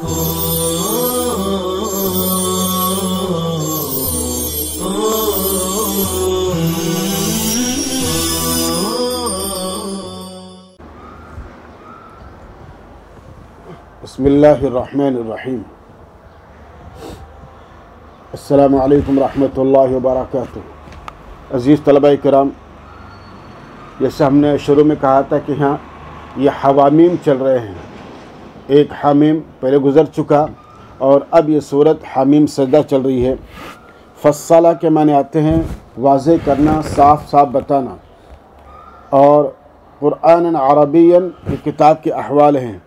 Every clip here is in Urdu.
بسم اللہ الرحمن الرحیم۔ السلام علیکم ورحمۃ اللہ وبرکاتہ۔ عزیز طلبہ کرام، جیسے ہم نے شروع میں کہا تھا کہ ہاں یہ حوامیم چل رہے ہیں، ایک حامیم پہلے گزر چکا اور اب یہ صورت حامیم سجدہ چل رہی ہے۔ فصلہ کے معنی آتے ہیں واضح کرنا، صاف صاف بتانا، اور قرآن عربین کی کتاب کے احوال ہیں۔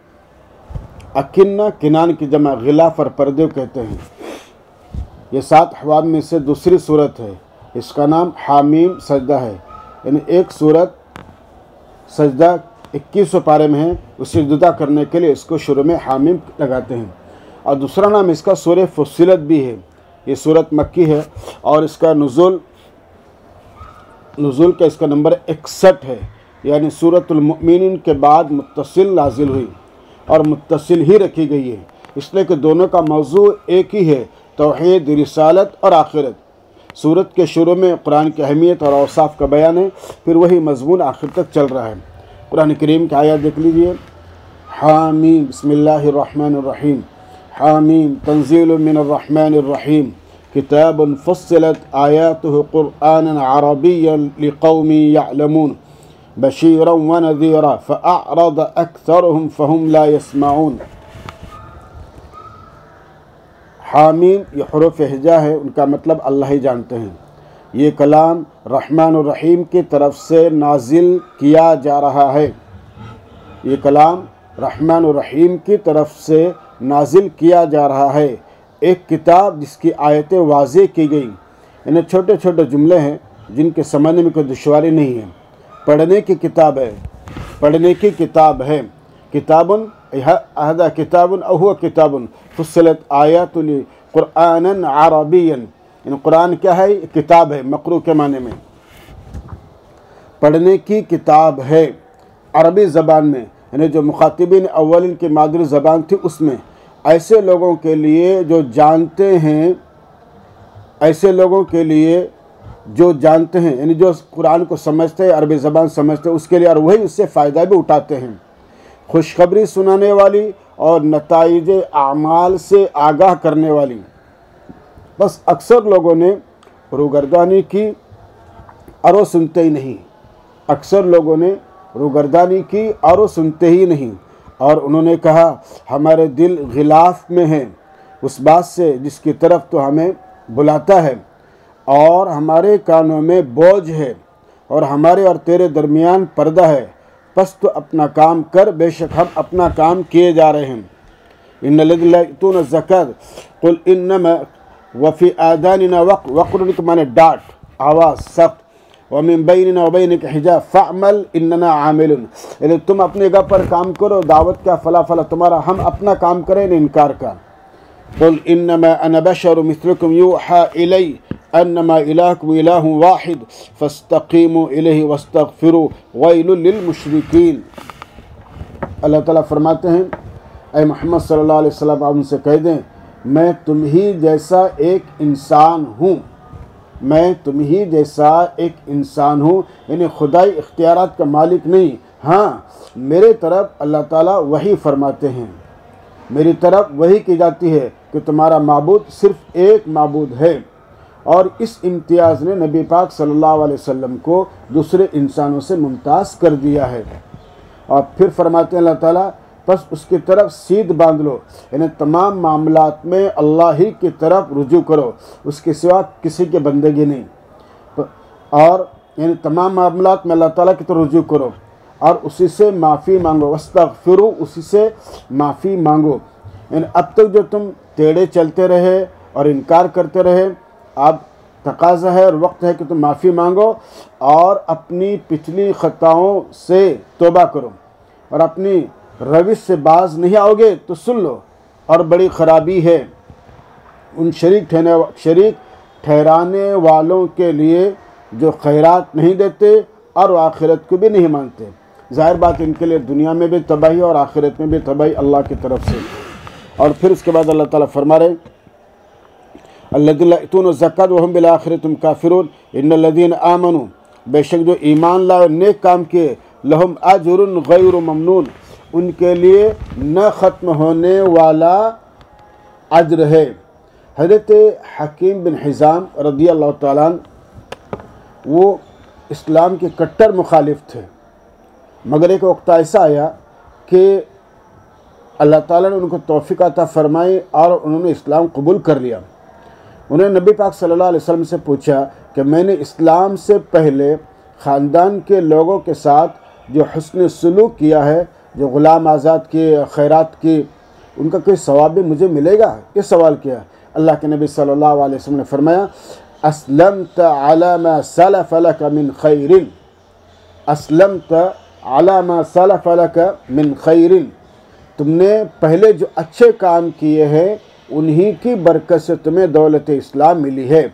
اکنہ کنان کی جمع غلاف اور پردے کہتے ہیں۔ یہ 7 احوال میں سے دوسری صورت ہے، اس کا نام حامیم سجدہ ہے، یعنی ایک صورت سجدہ 21 پارے میں ہے، اسے جدا کرنے کے لیے اس کو شروع میں حامیم لگاتے ہیں۔ اور دوسرا نام اس کا سورہ فصلت بھی ہے۔ یہ صورت مکی ہے اور اس کا نزول کا اس کا نمبر 61 ہے، یعنی سورۃ المؤمنین کے بعد متصل نازل ہوئی اور متصل ہی رکھی گئی ہے، اس لیے کہ دونوں کا موضوع ایک ہی ہے، توحید، رسالت اور آخرت۔ سورت کے شروع میں قرآن کی اہمیت اور اوصاف کا بیان ہے، پھر وہی مضمون آخر تک چل رہا ہے۔ قرآن کریم کی آیات دیکھ لیجئے۔ حامیم، بسم اللہ الرحمن الرحیم۔ حامیم تنزیل من الرحمن الرحیم، کتاب فصلت آیاتہ قرآنا عربیا لقوم یعلمون بشیرا ونذیرا فاعرض اکثرهم فهم لا يسمعون۔ حامیم یہ حروف ہجا ہے، ان کا مطلب اللہ ہی جانتے ہیں۔ یہ کلام رحمان الرحیم کی طرف سے نازل کیا جا رہا ہے۔ یہ کلام رحمان الرحیم کی طرف سے نازل کیا جا رہا ہے، ایک کتاب جس کی آیتیں واضح کی گئی۔ انہیں چھوٹے چھوٹے جملے ہیں جن کے سمجھنے میں کوئی دشواری نہیں ہے۔ پڑھنے کی کتاب ہے، پڑھنے کی کتاب ہے۔ کتاب اہدا کتاب اوہ کتاب فصلت آیات قرآن عربیا، یعنی قرآن کیا ہے؟ کتاب ہے، مقروء کے معنی میں۔ پڑھنے کی کتاب ہے عربی زبان میں، یعنی جو مخاطبین اولین کی مادری زبان تھی اس میں، ایسے لوگوں کے لیے جو جانتے ہیں، ایسے لوگوں کے لیے جو جانتے ہیں، یعنی جو قرآن کو سمجھتے ہیں، عربی زبان سمجھتے ہیں اس کے لیے، اور وہی اس سے فائدہ بھی اٹھاتے ہیں۔ خوشخبری سنانے والی اور نتائج اعمال سے آگاہ کرنے والی۔ بس اکثر لوگوں نے روگردانی کی اور وہ سنتے ہی نہیں، اکثر لوگوں نے روگردانی کی اور وہ سنتے ہی نہیں، اور انہوں نے کہا ہمارے دل غلاف میں ہیں اس بات سے جس کی طرف تو ہمیں بلاتا ہے، اور ہمارے کانوں میں بوجھ ہے، اور ہمارے اور تیرے درمیان پردہ ہے، پس تو اپنا کام کر، بے شک ہم اپنا کام کیے جا رہے ہیں۔ ان الذین لا یؤتون الزکاۃ قل انما وفی آذاننا وقر کے معنی ڈانٹ، آواز سخت، ومن بیننا وبینک حجاب فاعمل اننا عاملون، یعنی تم اپنے گھر پر کام کرو، دعوت کا فلا فلا تمہارا، ہم اپنا کام کریں، انکار کا۔ قل انما انا بشر مثلکم یوحى الی انما الہکم الہ واحد فاستقیموا الیہ واستغفروا ویل للمشرکین۔ اللہ تعالیٰ فرماتے ہیں اے محمد صلی اللہ علیہ وسلم، آپ ان سے کہہ دیں میں تم ہی جیسا ایک انسان ہوں، میں تم ہی جیسا ایک انسان ہوں، یعنی خدائی اختیارات کا مالک نہیں، ہاں میرے طرف اللہ تعالیٰ وحی فرماتے ہیں، میری طرف وحی کی جاتی ہے کہ تمہارا معبود صرف ایک معبود ہے۔ اور اس امتیاز نے نبی پاک صلی اللہ علیہ وسلم کو دوسرے انسانوں سے ممتاز کر دیا ہے۔ اور پھر فرماتے ہیں اللہ تعالیٰ بس اس کی طرف سیدھ باندھ لو، یعنی تمام معاملات میں اللہ ہی کی طرف رجوع کرو، اس کے سوا کسی کی بندگی نہیں، اور یعنی تمام معاملات میں اللہ تعالیٰ کی طرف رجوع کرو اور اسی سے معافی مانگو، واستغفروا، اسی سے معافی مانگو۔ یعنی اب تک جو تم ٹیڑے چلتے رہے اور انکار کرتے رہے، اب تقاضا ہے اور وقت ہے کہ تم معافی مانگو اور اپنی پچھلی خطاؤں سے توبہ کرو، اور اپنی روش سے باز نہیں آؤ گے تو سن لو، اور بڑی خرابی ہے ان شریک ٹھہرانے والوں کے لیے جو خیرات نہیں دیتے اور وہ آخرت کو بھی نہیں مانتے۔ ظاہر بات ان کے لیے دنیا میں بھی تباہی اور آخرت میں بھی تباہی اللہ کی طرف سے۔ اور پھر اس کے بعد اللہ تعالیٰ فرما رہے ہیں الذین یؤتون الزکاۃ وہم بالآخرۃ هم کافرون ان الذین آمنوا، بے شک جو ایمان لائے اور نیک کام کیے، لہم اجر غیر ممنون، ان کے لیے نہ ختم ہونے والا اجر ہے۔ حضرت حکیم بن حزام رضی اللہ تعالیٰ عنہ وہ اسلام کے کٹر مخالف تھے، مگر ایک وقت ایسا آیا کہ اللہ تعالیٰ نے ان کو توفیق عطا فرمائی اور انہوں نے اسلام قبول کر لیا۔ انہوں نے نبی پاک صلی اللہ علیہ وسلم سے پوچھا کہ میں نے اسلام سے پہلے خاندان کے لوگوں کے ساتھ جو حسن سلوک کیا ہے، جو غلام آزاد کیے، خیرات کی، ان کا کوئی ثواب بھی مجھے ملے گا؟ یہ سوال کیا۔ اللہ کے نبی صلی اللہ علیہ وسلم نے فرمایا اسلمت علی ما سلف لک من خیر، اسلمت علی ما سلف لک من خیر، تم نے پہلے جو اچھے کام کیے ہیں انہی کی برکت سے تمہیں دولت اسلام ملی ہے۔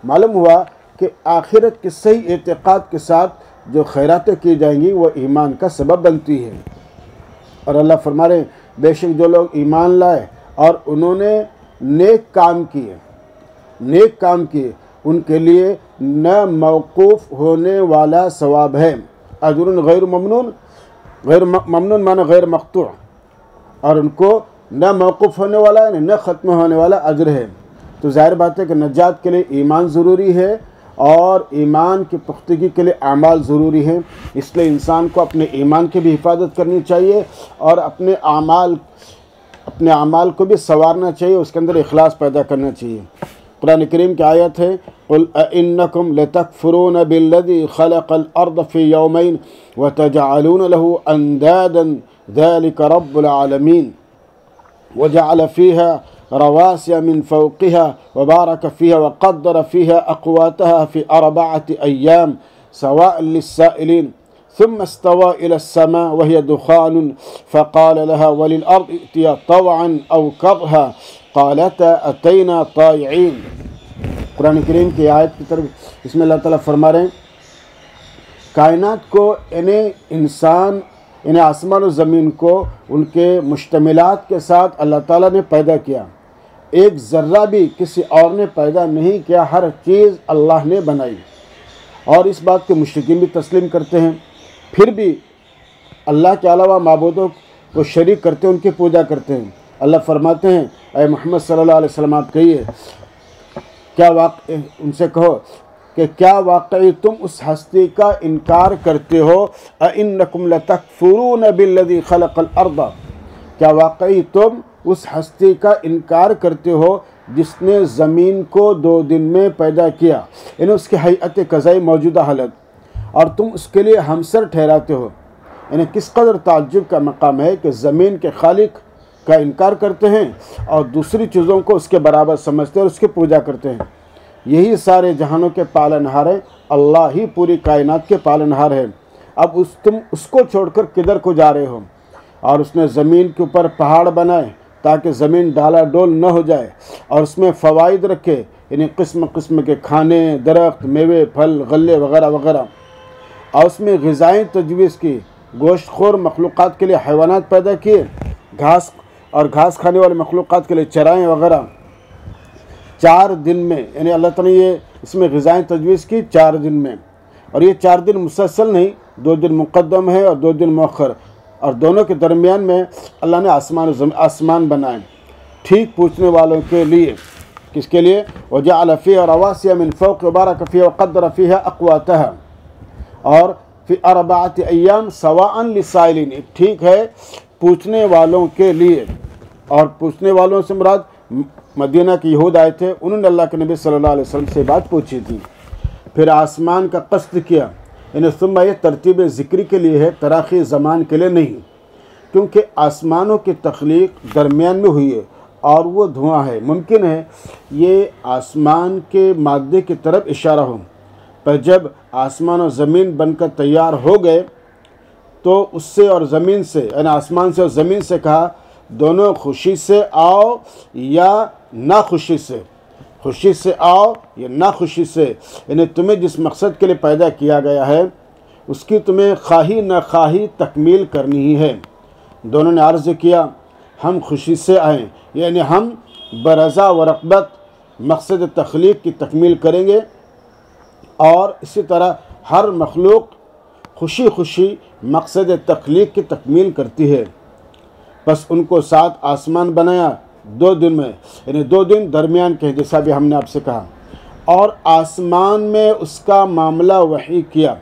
معلوم ہوا کہ آخرت کے صحیح اعتقاد کے ساتھ جو خیراتیں کی جائیں گی وہ ایمان کا سبب بنتی ہے۔ اور اللہ فرما رہے ہیں بے شک جو لوگ ایمان لائے اور انہوں نے نیک کام کیے ان کے لیے نہ موقوف ہونے والا ثواب ہے، اجر غیر ممنون، غیر ممنون معنی غیر مقطوع، اور ان کو نہ موقوف ہونے والا ہے نہ ختم ہونے والا اجر ہے۔ تو ظاہر بات ہے کہ نجات کے لیے ایمان ضروری ہے اور ایمان کی پختگی کے لیے اعمال ضروری ہیں، اس لیے انسان کو اپنے ایمان کی بھی حفاظت کرنی چاہیے اور اپنے اعمال کو بھی سنوارنا چاہیے، اس کے اندر اخلاص پیدا کرنا چاہیے۔ قرآن کریم کی آیت ہے قُلْ أَإِنَّكُمْ لَتَكْفُرُونَ بِالَّذِي خَلَقَ الْأَرْضَ فِي يَوْمَيْنِ وَتَجْعَلُونَ لَهُ أَنْدَادًا ذَلِكَ رَبُّ الْعَالَمِينَ وَجَعَلَ فِيهَا رَوَاسِيَ مِنْ فَوْقِهَا وَبَارَكَ فِيهَا وَقَدَّرَ فِيهَا أَقْوَاتَهَا فِي 4 أَيَّامٍ سَوَاءً لِلسَّائِلِينَ ثم استوى إلى السماء وهي دخان فقال لها وللأرض ائتيا طوعا أو كرها قالتا أتينا طائعين۔ قرآن کریم کی آیت کی طرف اس میں اللہ تعالیٰ فرما رہے ہیں کائنات کو انہیں آسمان و زمین کو ان کے مشتملات کے ساتھ اللہ تعالیٰ نے پیدا کیا، ایک ذرہ بھی کسی اور نے پیدا نہیں کیا، ہر چیز اللہ نے بنائی، اور اس بات کے مشرکین بھی تسلیم کرتے ہیں، پھر بھی اللہ کے علاوہ معبودوں کو شریک کرتے ہیں، ان کی پوجا کرتے ہیں۔ اللہ فرماتے ہیں اے محمد صلی اللہ علیہ وسلم آپ کہیے ان سے کہو کہ کیا واقعی تم اس ہستی کا انکار کرتے ہو؟ اَإِنَّكُمْ لَتَكْفُرُونَ بِالَّذِي خَلَقَ الْأَرْضَ، کیا واقعی تم اس ہستی کا انکار کرتے ہو جس نے زمین کو 2 دن میں پیدا کیا، یعنی اس کی ہیئت قضائی موجودہ حالت، اور تم اس کے لیے ہمسر ٹھہراتے ہو۔ یعنی کس قدر تعجب کا مقام ہے کہ زمین کے خالق کا انکار کرتے ہیں اور دوسری چیزوں کو اس کے برابر سمجھتے ہیں اور اس کی پوجا کرتے ہیں۔ یہی سارے جہانوں کے پالنہار ہیں، اللہ ہی پوری کائنات کے پالنہار ہے۔ اب تم اس کو چھوڑ کر کدھر کو جا رہے ہو؟ اور اس نے زمین کے اوپر پہاڑ بنائے تاکہ زمین ڈالا ڈول نہ ہو جائے، اور اس میں فوائد رکھے، یعنی قسم قسم کے کھانے، درخت، میوے، پھل، غلے وغیرہ وغیرہ، اور اس میں غذائیں تجویز کی، گوشت خور مخلوقات کے لیے حیوانات پیدا کیے، گھاس کھانے والے مخلوقات کے لیے چرائیں وغیرہ۔ 4 دن میں، یعنی اللہ تعالیٰ نے اس میں غذائیں تجویز کی 4 دن میں، اور یہ 4 دن مسلسل نہیں، 2 دن مقدم ہے اور 2 دن مؤخر، اور دونوں کے درمیان میں اللہ نے آسمان بنائے ٹھیک پوچھنے والوں کے لیے۔ کس کے لیے؟ وَجَعَلَ فِيهَا رَوَاسِيَ مِنْ فَوْقِ وَبَارَكَ فِيهَا وَقَدَّرَ فِيهَا أَقْوَاتَهَا، اور فی 4 ایام سواء للسائلین، ٹھیک ہے پوچھنے والوں کے لیے۔ اور پوچھنے والوں سے مراد مدینہ کے یہود آئے تھے، انہوں نے اللہ کے نبی صلی اللہ علیہ وسلم سے بات پوچھی تھی۔ پھر آسمان کا قصد کیا، یعنی ثم یہ ترتیب ذکری کے لیے ہے، تراخی زمان کے لیے نہیں، کیونکہ آسمانوں کی تخلیق درمیان میں ہوئی ہے اور وہ دھواں ہے، ممکن ہے یہ آسمان کے مادے کی طرف اشارہ ہو، پر جب آسمان و زمین بن کر تیار ہو گئے تو اس سے اور زمین سے، یعنی آسمان سے اور زمین سے کہا دونوں خوشی سے آؤ یا ناخوشی سے، خوشی سے آؤ یا ناخوشی سے، یعنی تمہیں جس مقصد کے لیے پیدا کیا گیا ہے اس کی تمہیں خواہی نہ خواہی تکمیل کرنی ہی ہے۔ دونوں نے عرض کیا ہم خوشی سے آئیں، یعنی ہم برضا و رغبت مقصد تخلیق کی تکمیل کریں گے، اور اسی طرح ہر مخلوق خوشی خوشی مقصد تخلیق کی تکمیل کرتی ہے۔ بس ان کو 7 آسمان بنایا 2 دن میں، یعنی 2 دن درمیان کے، جیسا بھی ہم نے آپ سے کہا، اور آسمان میں اس کا معاملہ وحی کیا۔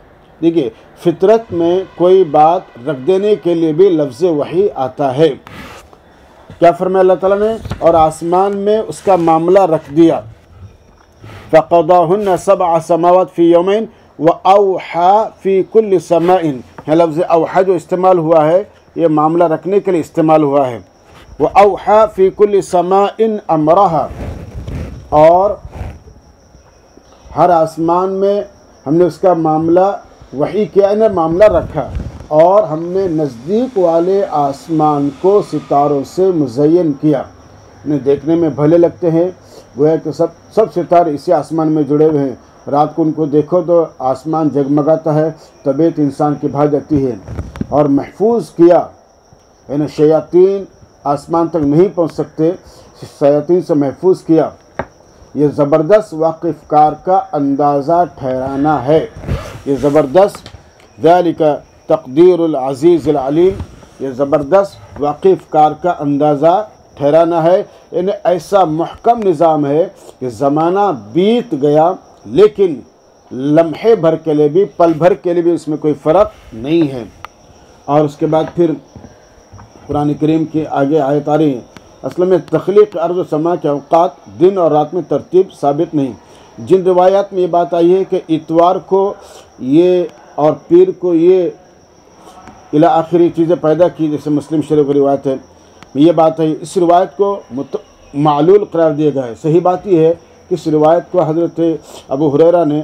دیکھیے فطرت میں کوئی بات رکھ دینے کے لیے بھی لفظ وحی آتا ہے۔ کیا فرمایا اللہ تعالیٰ نے؟ اور آسمان میں اس کا معاملہ رکھ دیا۔ فَقَضَاهُنَّ 7 سماوات فی یومین وَأَوْحَى فی کل سماء، یہ لفظ اوحا جو استعمال ہوا ہے یہ معاملہ رکھنے کے لیے استعمال ہوا ہے۔ وَأَوْحَى فی کل سماء أَمْرَهَا، اور ہر آسمان میں ہم نے اس کا معاملہ وحی کیا، انہیں معاملہ رکھا، اور ہم نے نزدیک والے آسمان کو ستاروں سے مزین کیا۔ انہیں دیکھنے میں بھلے لگتے ہیں، گویا کہ سب ستارے اسی آسمان میں جڑے ہوئے ہیں۔ رات کو ان کو دیکھو تو آسمان جگمگاتا ہے، طبیعت انسان کی بھا جاتی ہے۔ اور محفوظ کیا، یعنی شیاطین آسمان تک نہیں پہنچ سکتے، شیاطین سے محفوظ کیا۔ یہ زبردست واقف کار کا اندازہ ٹھہرانا ہے، یہ زبردست، ذالک تقدیر العزیز العلیم، یہ زبردست واقف کار کا اندازہ ٹھہرانا ہے، یعنی ایسا محکم نظام ہے کہ زمانہ بیت گیا لیکن لمحے بھر کے لیے بھی، پل بھر کے لیے بھی اس میں کوئی فرق نہیں ہے۔ اور اس کے بعد پھر قرآن کریم کی آگے آیت آ رہی ہے۔ اصل میں تخلیق ارض و سما کے اوقات دن اور رات میں ترتیب ثابت نہیں۔ جن روایات میں یہ بات آئی ہے کہ اتوار کو یہ اور پیر کو یہ الی آخری چیزیں پیدا کی، جیسے مسلم شریف کی روایت ہے، یہ بات ہے، اس روایت کو معلول قرار دیا گیا ہے۔ صحیح بات یہ ہے کہ اس روایت کو حضرت ابو ہریرہ نے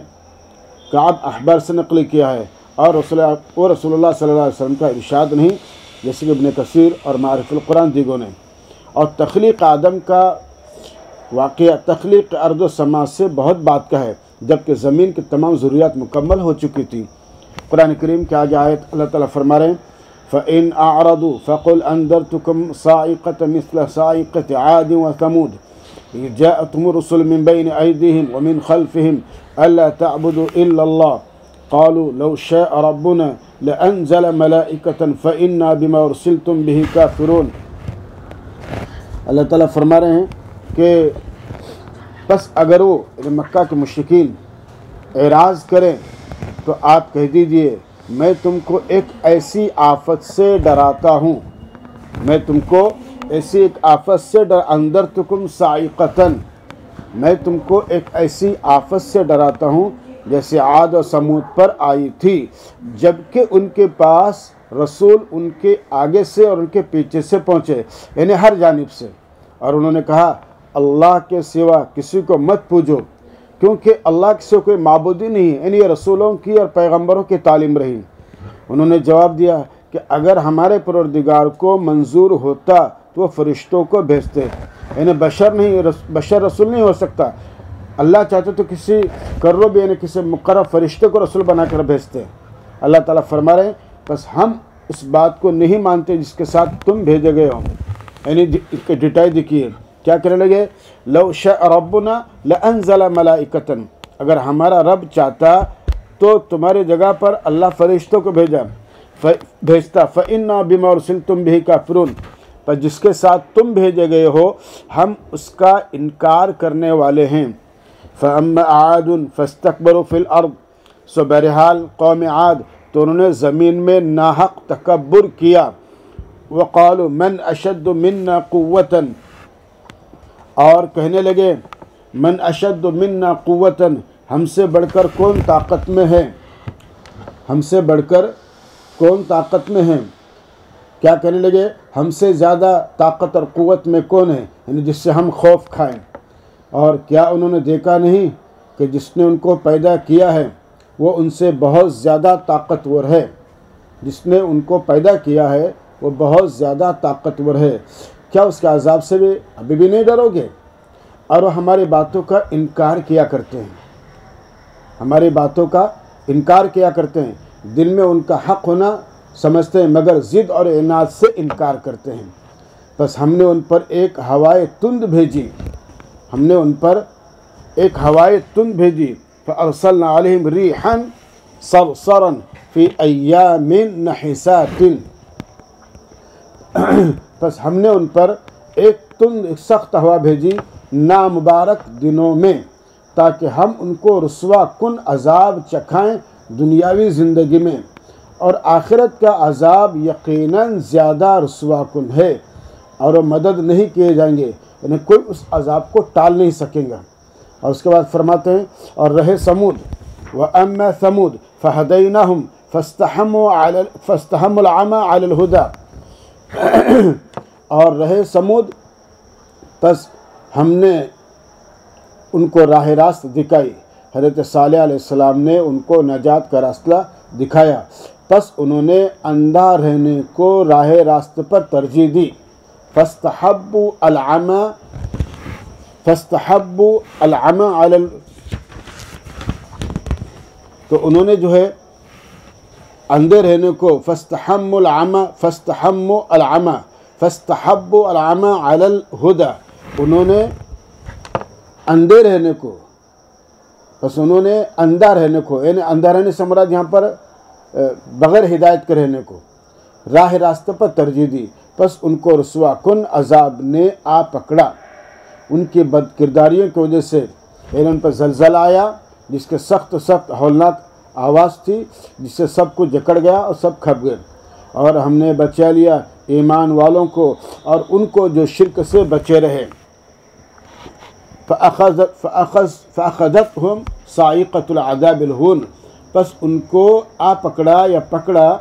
کعب احبار سے نقل کیا ہے، اور رسول اللہ صلی اللہ علیہ وسلم کا ارشاد نہیں، جیسے کہ ابن کثیر اور معارف القرآن دیگوں نے۔ اور تخلیق آدم کا واقعہ تخلیق ارض و سما سے بہت بعد کا ہے، جبکہ زمین کی تمام ضروریات مکمل ہو چکی تھی۔ قرآن کریم کے آگے آیت اللہ تعالیٰ فرما رہے ہیں، فَإِنْ أَعْرَضُوا فَقُلْ أَنذَرْتُكُمْ صَاعِقَةً مِثْلَ صَاعِقَةِ عَادٍ وَثَمُودَ إِذْ جَاءَتْهُمُ الرُّسُلُ مِنْ بَيْنِ أَيْدِيهِمْ وَمِنْ خَلْفِهِمْ أَلَّا تَعْبُدُوا إِلَّا اللَّهَ قَالُوا لَوْ شَاءَ رَبُّنَا لَأَنزَلَ مَلَائِكَةً فَإِنَّا بِمَا أُرْسِلْتُمْ بِهِ كَافِرُونَ۔ اللہ تعالیٰ فرما رہے ہیں کہ بس اگر وہ مکہ کے مشرکین اعراض کریں تو آپ کہہ دیجئے میں تم کو ایک ایسی آفت سے ڈراتا ہوں، میں تم کو ایسی ایک آفت سے انذرتکم صاعقۃ، میں تم کو ایک ایسی آفت سے ڈراتا ہوں جیسے عاد و سمود پر آئی تھی، جبکہ ان کے پاس رسول ان کے آگے سے اور ان کے پیچھے سے پہنچے، یعنی ہر جانب سے، اور انہوں نے کہا اللہ کے سوا کسی کو مت پوجو، کیونکہ اللہ کے سوا کوئی معبود ہی نہیں ہے، یعنی یہ رسولوں کی اور پیغمبروں کی تعلیم رہی۔ انہوں نے جواب دیا کہ اگر ہمارے پروردگار کو منظور ہوتا تو وہ فرشتوں کو بھیجتے، یعنی بشر رسول نہیں ہو سکتا، اللہ چاہتے تو کسی کرب یعنی کسی مقرب فرشتے کو رسول بنا کر بھیجتے۔ اللہ تعالیٰ فرما رہے ہیں بس ہم اس بات کو نہیں مانتے جس کے ساتھ تم بھیجے گئے ہو، یعنی اس کے ڈیٹیل دیکھیے کیا کہنے لگے، لو شاء ربنا لانزل ملائکۃ، اگر ہمارا رب چاہتا تو تمہاری جگہ پر اللہ فرشتوں کو بھیجتا، فإنا بما ارسلتم به کافرون، پر جس کے ساتھ تم بھیجے گئے ہو ہم اس کا انکار کرنے والے ہیں۔ فأما عاد فاستكبروا في الارض، سو بہرحال قوم عاد تو انہوں نے زمین میں ناحق تکبر کیا، وقالوا من اشد منا قوة، اور کہنے لگے من اشد منا قوة، ہم سے بڑھ کر کون طاقت میں ہے، ہم سے بڑھ کر کون طاقت میں ہے، کیا کہنے لگے ہم سے زیادہ طاقت اور قوت میں کون ہے، یعنی جس سے ہم خوف کھائیں۔ اور کیا انہوں نے دیکھا نہیں کہ جس نے ان کو پیدا کیا ہے وہ ان سے بہت زیادہ طاقتور ہے، جس نے ان کو پیدا کیا ہے وہ بہت زیادہ طاقتور ہے، کیا اس کے عذاب سے بھی ابھی بھی نہیں ڈرو گے؟ اور وہ ہماری باتوں کا انکار کیا کرتے ہیں، ہماری باتوں کا انکار کیا کرتے ہیں، دل میں ان کا حق ہونا سمجھتے ہیں مگر ضد اور عناد سے انکار کرتے ہیں۔ بس ہم نے ان پر ایک ہوائے تند بھیجی، ہم نے ان پر ایک ہوائے تند بھیجی، فارسلنا علیہم ریحا صرصرا فی ایام نحسات، بس ہم نے ان پر ایک تند سخت ہوا بھیجی نامبارک دنوں میں، تاکہ ہم ان کو رسوا کن عذاب چکھائیں دنیاوی زندگی میں، اور آخرت کا عذاب یقیناً زیادہ رسوا کن ہے، اور وہ مدد نہیں کیے جائیں گے، یعنی کوئی اس عذاب کو ٹال نہیں سکیں گا۔ اور اس کے بعد فرماتے ہیں اور رہے سمود، وَأَمَّا ثَمُودُ فَهَدَيْنَاهُمْ فَاسْتَحَمُّوا الْعَمَى عَلَى الْهُدَى، اور رہے سمود، پس ہم نے ان کو راہ راست دکھائی، حضرت صالح علیہ السلام نے ان کو نجات کا راستہ دکھایا، پس انہوں نے اندھا رہنے کو راہ راست پر ترجیح دی، فاستحبوا العمى علی تو انہوں نے جو ہے اندھے رہنے کو فاستحبوا العمى علی الہدى، انہوں نے اندھے رہنے کو، بس انہوں نے اندھا رہنے کو، یعنی اندھا رہنے سے مراد یہاں پر بغیر ہدایت کے رہنے کو راہ راستہ پر ترجیح دی، پس ان کو رسوا کن عذاب نے آ پکڑا، ان کی بد کرداریوں کی وجہ سے، یعنی ان پر زلزلہ آیا جس کے سخت ہولناک آواز تھی، جس سے سب کو جکڑ گیا اور سب کھپ گئے، اور ہم نے بچا لیا ایمان والوں کو اور ان کو جو شرک سے بچے رہے، فَأَخَذَتْهُمْ صَاعِقَةُ الْعَذَابِ الْهُونِ، پس ان کو آ پکڑا یا پکڑا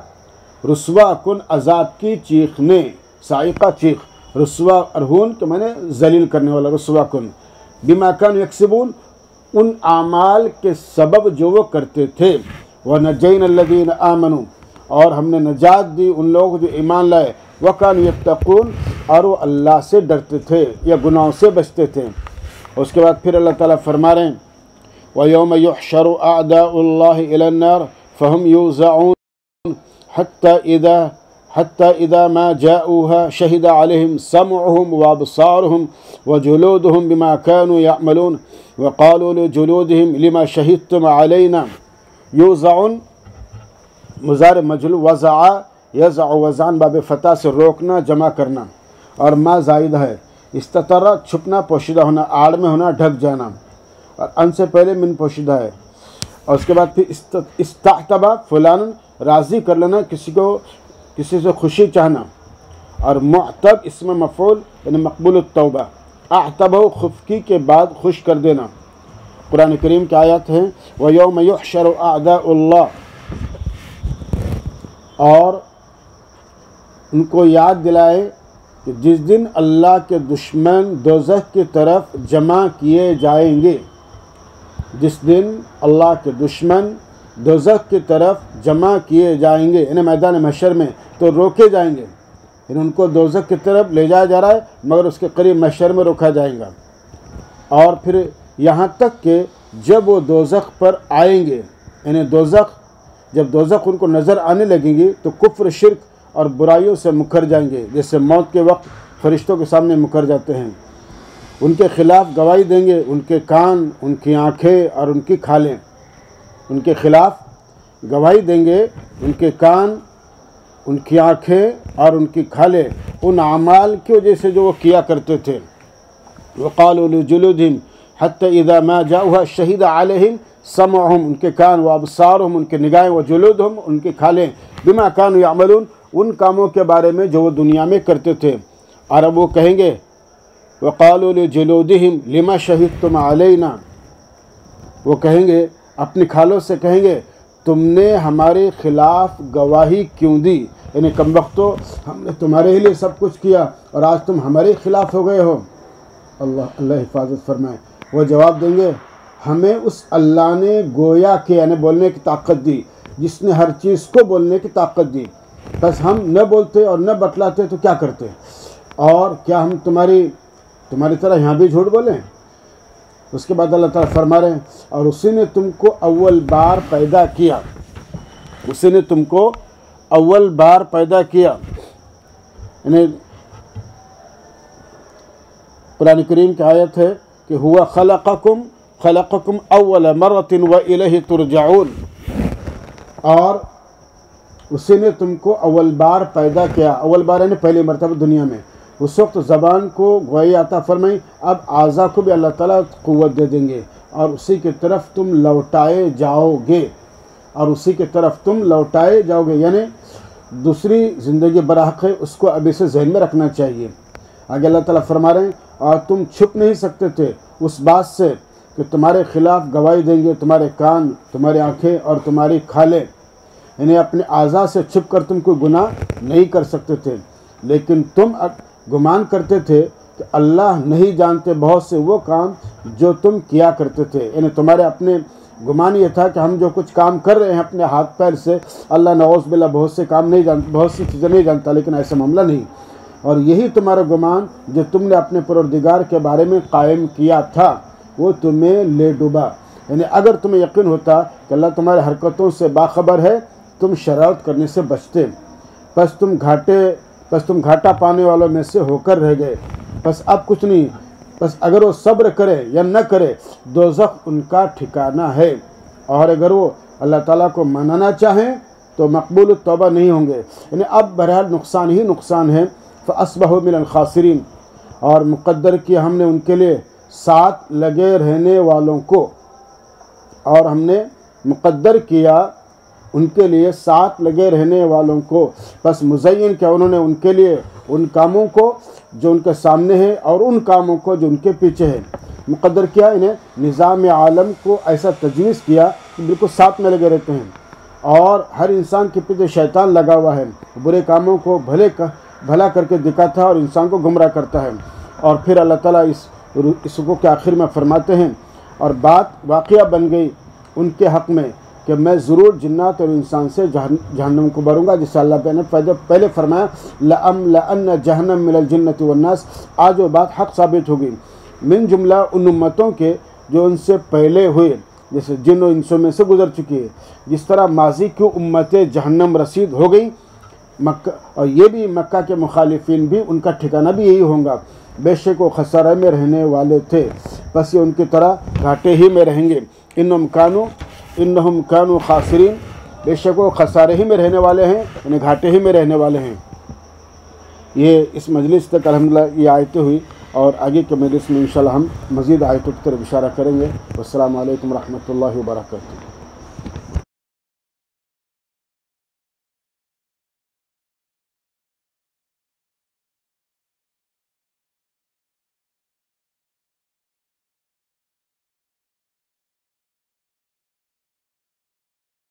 رسوا کن عذاب کی چیخ نے، صاعقہ چیخ، رسوا ارہون کے معنی ذلیل کرنے والا، رسوا کن، بما كانوا يكسبون، ان اعمال کے سبب جو وہ کرتے تھے، وَنَجَّيْنَا الَّذِينَ آمَنُوا، اور ہم نے نجات دی ان لوگ جو ایمان لائے، وَكَانُوا يَتَّقُونَ، اور وہ اللہ سے ڈرتے تھے یا گناہوں سے بچتے تھے۔ اس کے بعد پھر اللہ تعالیٰ فرما رہے ہیں وَيَوْمَ يُحْشَرُ أَعْدَاءُ اللَّهِ إِلَى النَّارِ فَهُمْ يُوزَعُونَ حتى إذا ما جاءوها شهد عليهم سمعهم وأبصارهم وجلودهم بما كانوا يعملون وقالوا لجلودهم لما شهدتم علينا، يوزعون مضارع مجزوم، وزع یزع وزعن باب فتح سے روکنا جمع کرنا، اور ما زائد ہے، استتر چھپنا پوشیدہ ہونا، آڑ میں ہونا ڈھک جانا، اور ان سے پہلے من پوشیدہ ہے، اور اس کے بعد پھر استعتبا فلان راضی کر لینا، کسی سے خوشی چاہنا، اور معتب اسم مفعول یعنی مقبول التوبہ، اعتبہ خفکی کے بعد خوش کر دینا۔ قرآن کریم کی آیات ہیں وَيَوْمَ يُحْشَرُ أَعْدَاءُ اللَّهِ، اور ان کو یاد دلائے کہ جس دن اللہ کے دشمن دوزخ کی طرف جمع کیے جائیں گے، جس دن اللہ کے دشمن دوزخ کی طرف جمع کیے جائیں گے، یعنی میدان محشر میں، تو روکے جائیں گے، یعنی ان کو دوزخ کی طرف لے جایا جا رہا ہے مگر اس کے قریب محشر میں روکا جائے گا، اور پھر یہاں تک کہ جب وہ دوزخ پر آئیں گے، یعنی جب دوزخ ان کو نظر آنے لگیں گی تو کفر، شرک اور برائیوں سے مکر جائیں گے، جیسے موت کے وقت فرشتوں کے سامنے مکر جاتے ہیں، ان کے خلاف گواہی دیں گے ان کے کان، ان کی آنکھیں اور ان کی کھالیں، ان کے خلاف گواہی دیں گے ان کے کان، ان کی آنکھیں اور ان کی کھالیں، ان اعمال کی وجہ سے جو وہ کیا کرتے تھے۔ وقالوا لجلودهم حتى اذا ما جاءوها شهد عليهم سمعهم، ان کے کان، وابصارهم، ان کے نگاہیں، وجلودهم، ان کی کھالیں، بما كانوا يعملون، ان کاموں کے بارے میں جو وہ دنیا میں کرتے تھے، اور اب وہ کہیں گے وقالوا لجلودهم لما شهدتم علينا، وہ کہیں گے اپنی کھالوں سے کہیں گے تم نے ہمارے خلاف گواہی کیوں دی، یعنی کم وقتوں ہم نے تمہارے لیے سب کچھ کیا اور آج تم ہمارے خلاف ہو گئے ہو۔ اللہ حفاظت فرمائے۔ وہ جواب دیں گے ہمیں اس اللہ نے گویا کہ یعنی بولنے کی طاقت دی جس نے ہر چیز کو بولنے کی طاقت دی، بس ہم نہ بولتے اور نہ بتلاتے تو کیا کرتے، اور کیا ہم تمہاری طرح یہاں بھی جھوٹ بولیں؟ اس کے بعد اللہ تعالیٰ فرما رہے ہیں اور اسی نے تم کو اول بار پیدا کیا، اسی نے تم کو اول بار پیدا کیا، یعنی قرآن کریم کی آیت ہے کہ ہوا خلقکم اول مرۃ والیہ ترجعون، اور اسی نے تم کو اول بار پیدا کیا، اول بار یعنی پہلی مرتبہ دنیا میں۔ اس وقت زبان کو گوئی عطا فرمائی، اب اعضاء کو بھی اللہ تعالیٰ قوت دے دیں گے اور اسی کی طرف تم لوٹائے جاؤ گے، اور اسی کی طرف تم لوٹائے جاؤ گے، یعنی دوسری زندگی برحق ہے، اس کو ابھی سے ذہن میں رکھنا چاہیے۔ آگے اللہ تعالیٰ فرما رہے ہیں اور تم چھپ نہیں سکتے تھے اس بات سے کہ تمہارے خلاف گواہی دیں گے تمہارے کان، تمہاری آنکھیں اور تمہاری کھالیں، یعنی اپنے اعضاء سے چھپ کر تم کوئی گناہ نہیں کر سکتے تھے، لیکن تم گمان کرتے تھے کہ اللہ نہیں جانتے بہت سے وہ کام جو تم کیا کرتے تھے، یعنی تمہارے اپنے گمان یہ تھا کہ ہم جو کچھ کام کر رہے ہیں اپنے ہاتھ پیر سے، اللہ نعوذ باللہ بہت سے کام نہیں جانتا، بہت سی چیزیں نہیں جانتا، لیکن ایسا معاملہ نہیں۔ اور یہی تمہارا گمان جو تم نے اپنے پروردگار کے بارے میں قائم کیا تھا وہ تمہیں لے ڈوبا، یعنی اگر تمہیں یقین ہوتا کہ اللہ تمہاری حرکتوں سے باخبر ہے تم شرارت کرنے سے بچتے، پس تم گھاٹا پانے والوں میں سے ہو کر رہ گئے۔ پس اب کچھ نہیں، پس اگر وہ صبر کرے یا نہ کرے دوزخ ان کا ٹھکانہ ہے، اور اگر وہ اللہ تعالیٰ کو منانا چاہیں تو مقبول التوبہ نہیں ہوں گے، یعنی اب بہرحال نقصان ہی نقصان ہے۔ فَأَصْبَحُوا مِنَ الْخَاسِرِينَ، اور مقدر کیا ہم نے ان کے لیے ساتھ لگے رہنے والوں کو، اور ہم نے مقدر کیا ان کے لیے ساتھ لگے رہنے والوں کو، بس مزین کیا انہوں نے ان کے لیے ان کاموں کو جو ان کے سامنے ہے اور ان کاموں کو جو ان کے پیچھے ہے، مقدر کیا انہیں نظام عالم کو ایسا تجویز کیا کہ بالکل ساتھ میں لگے رہتے ہیں، اور ہر انسان کے پیچھے شیطان لگا ہوا ہے، برے کاموں کو بھلا کر کے دکھاتا ہے اور انسان کو گمراہ کرتا ہے۔ اور پھر اللہ تعالیٰ اس رکوع کے آخر میں فرماتے ہیں اور بات واقعہ بن گئی ان کے حق میں کہ میں ضرور جنات اور انسان سے جہنم کو بھروں گا، جسے اللہ نے پہلے فرمایا لَأَمْلَأَنَّ جَهَنَّمَ مِنَ الْجِنَّةِ وَالنَّاسِ، آج وہ بات حق ثابت ہوگی، من جملہ ان امتوں کے جو ان سے پہلے ہوئے، جیسے جن و انسوں میں سے گزر چکی ہے، جس طرح ماضی کی امتیں جہنم رسید ہو گئی، مکہ، اور یہ بھی مکہ کے مخالفین بھی ان کا ٹھکانہ بھی یہی ہوگا، بے شک وہ خسارے میں رہنے والے تھے، بس یہ ان کی طرح گھاٹے ہی میں رہیں گے۔ انہم کانوا خاسرین، بے شک وہ خسارے ہی میں رہنے والے ہیں، یعنی گھاٹے ہی میں رہنے والے ہیں۔ یہ اس مجلس تک الحمدللہ یہ آیتیں ہوئی، اور آگے کے مجلس میں انشاءاللہ ہم مزید آیتوں کی طرف اشارہ کریں گے۔ والسلام علیکم ورحمۃ اللہ وبرکاتہ۔